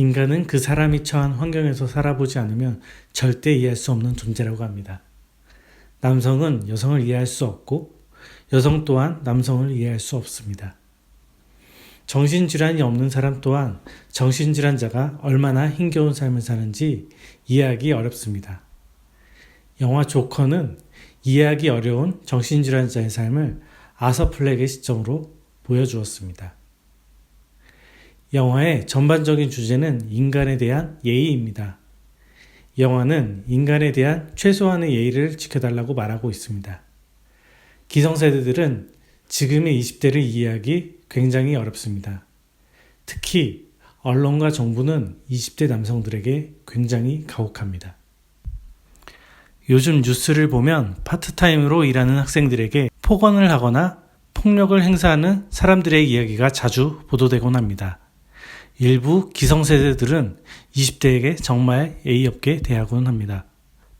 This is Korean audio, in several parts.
인간은 그 사람이 처한 환경에서 살아보지 않으면 절대 이해할 수 없는 존재라고 합니다. 남성은 여성을 이해할 수 없고 여성 또한 남성을 이해할 수 없습니다. 정신질환이 없는 사람 또한 정신질환자가 얼마나 힘겨운 삶을 사는지 이해하기 어렵습니다. 영화 조커는 이해하기 어려운 정신질환자의 삶을 아서 플렉의 시점으로 보여주었습니다. 영화의 전반적인 주제는 인간에 대한 예의입니다. 영화는 인간에 대한 최소한의 예의를 지켜달라고 말하고 있습니다. 기성세대들은 지금의 20대를 이해하기 굉장히 어렵습니다. 특히 언론과 정부는 20대 남성들에게 굉장히 가혹합니다. 요즘 뉴스를 보면 파트타임으로 일하는 학생들에게 폭언을 하거나 폭력을 행사하는 사람들의 이야기가 자주 보도되곤 합니다. 일부 기성세대들은 20대에게 정말 예의 없게 대하곤 합니다.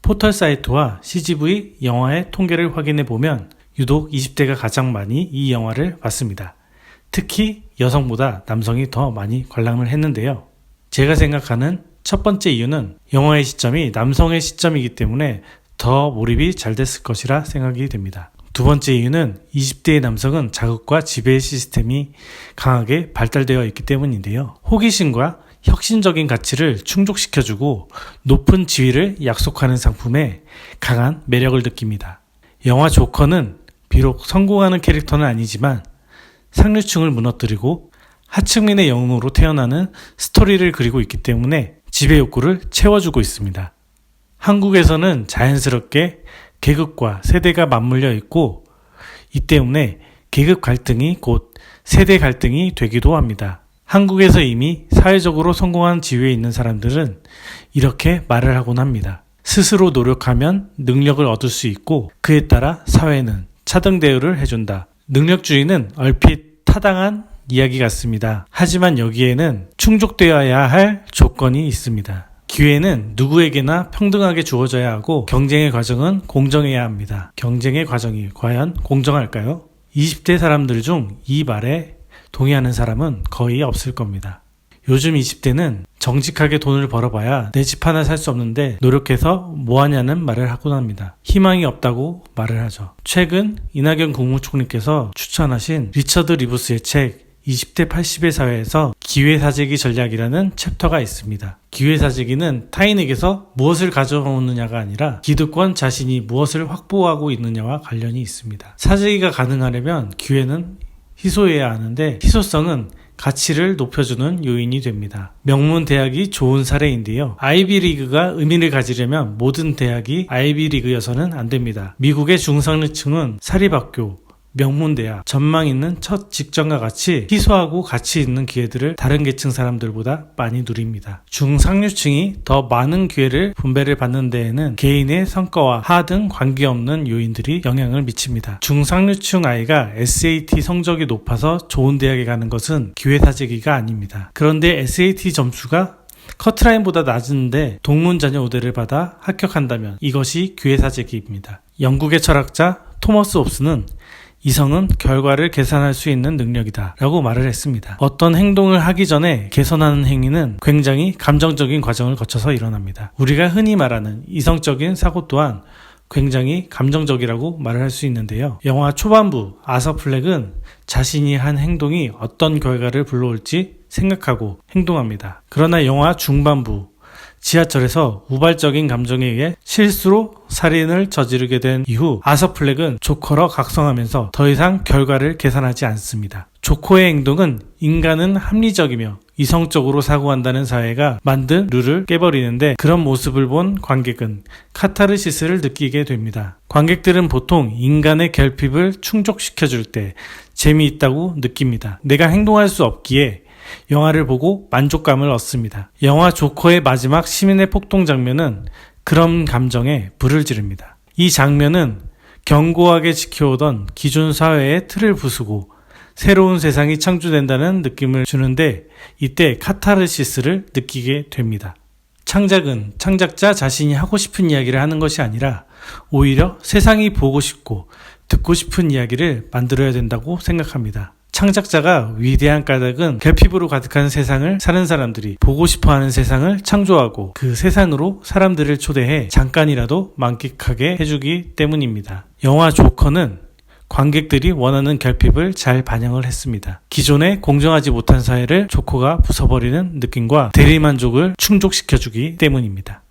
포털 사이트와 CGV 영화의 통계를 확인해 보면 유독 20대가 가장 많이 이 영화를 봤습니다. 특히 여성보다 남성이 더 많이 관람을 했는데요. 제가 생각하는 첫 번째 이유는 영화의 시점이 남성의 시점이기 때문에 더 몰입이 잘 됐을 것이라 생각이 됩니다. 두 번째 이유는 20대의 남성은 자극과 지배 시스템이 강하게 발달되어 있기 때문인데요. 호기심과 혁신적인 가치를 충족시켜주고 높은 지위를 약속하는 상품에 강한 매력을 느낍니다. 영화 조커는 비록 성공하는 캐릭터는 아니지만 상류층을 무너뜨리고 하층민의 영웅으로 태어나는 스토리를 그리고 있기 때문에 지배 욕구를 채워주고 있습니다. 한국에서는 자연스럽게 계급과 세대가 맞물려 있고 이 때문에 계급 갈등이 곧 세대 갈등이 되기도 합니다. 한국에서 이미 사회적으로 성공한 지위에 있는 사람들은 이렇게 말을 하곤 합니다. 스스로 노력하면 능력을 얻을 수 있고 그에 따라 사회는 차등 대우를 해준다. 능력주의는 얼핏 타당한 이야기 같습니다. 하지만 여기에는 충족되어야 할 조건이 있습니다. 기회는 누구에게나 평등하게 주어져야 하고 경쟁의 과정은 공정해야 합니다. 경쟁의 과정이 과연 공정할까요? 20대 사람들 중 이 말에 동의하는 사람은 거의 없을 겁니다. 요즘 20대는 정직하게 돈을 벌어봐야 내 집 하나 살 수 없는데 노력해서 뭐하냐는 말을 하곤 합니다. 희망이 없다고 말을 하죠. 최근 이낙연 국무총리께서 추천하신 리처드 리브스의 책 20대 80의 사회에서 기회사재기 전략이라는 챕터가 있습니다. 기회사재기는 타인에게서 무엇을 가져오느냐가 아니라 기득권 자신이 무엇을 확보하고 있느냐와 관련이 있습니다. 사재기가 가능하려면 기회는 희소해야 하는데 희소성은 가치를 높여주는 요인이 됩니다. 명문 대학이 좋은 사례인데요. 아이비리그가 의미를 가지려면 모든 대학이 아이비리그여서는 안 됩니다. 미국의 중상류층은 사립학교, 명문대학, 전망 있는 첫 직장과 같이 희소하고 가치 있는 기회들을 다른 계층 사람들보다 많이 누립니다. 중상류층이 더 많은 기회를 분배를 받는 데에는 개인의 성과와 하 등 관계없는 요인들이 영향을 미칩니다. 중상류층 아이가 SAT 성적이 높아서 좋은 대학에 가는 것은 기회사재기가 아닙니다. 그런데 SAT 점수가 커트라인보다 낮은데 동문자녀 우대를 받아 합격한다면 이것이 기회사재기입니다. 영국의 철학자 토머스 홉스는 이성은 결과를 계산할 수 있는 능력이다 라고 말을 했습니다. 어떤 행동을 하기 전에 개선하는 행위는 굉장히 감정적인 과정을 거쳐서 일어납니다. 우리가 흔히 말하는 이성적인 사고 또한 굉장히 감정적이라고 말을 할 수 있는데요. 영화 초반부 아서 플렉은 자신이 한 행동이 어떤 결과를 불러올지 생각하고 행동합니다. 그러나 영화 중반부 지하철에서 우발적인 감정에 의해 실수로 살인을 저지르게 된 이후 아서 플렉은 조커로 각성하면서 더 이상 결과를 계산하지 않습니다. 조커의 행동은 인간은 합리적이며 이성적으로 사고한다는 사회가 만든 룰을 깨버리는데 그런 모습을 본 관객은 카타르시스를 느끼게 됩니다. 관객들은 보통 인간의 결핍을 충족시켜줄 때 재미있다고 느낍니다. 내가 행동할 수 없기에 영화를 보고 만족감을 얻습니다. 영화 조커의 마지막 시민의 폭동 장면은 그런 감정에 불을 지릅니다. 이 장면은 견고하게 지켜오던 기존 사회의 틀을 부수고 새로운 세상이 창조된다는 느낌을 주는데 이때 카타르시스를 느끼게 됩니다. 창작은 창작자 자신이 하고 싶은 이야기를 하는 것이 아니라 오히려 세상이 보고 싶고 듣고 싶은 이야기를 만들어야 된다고 생각합니다. 창작자가 위대한 까닭은 결핍으로 가득한 세상을 사는 사람들이 보고 싶어하는 세상을 창조하고 그 세상으로 사람들을 초대해 잠깐이라도 만끽하게 해주기 때문입니다. 영화 조커는 관객들이 원하는 결핍을 잘 반영을 했습니다. 기존의 공정하지 못한 사회를 조커가 부숴버리는 느낌과 대리만족을 충족시켜주기 때문입니다.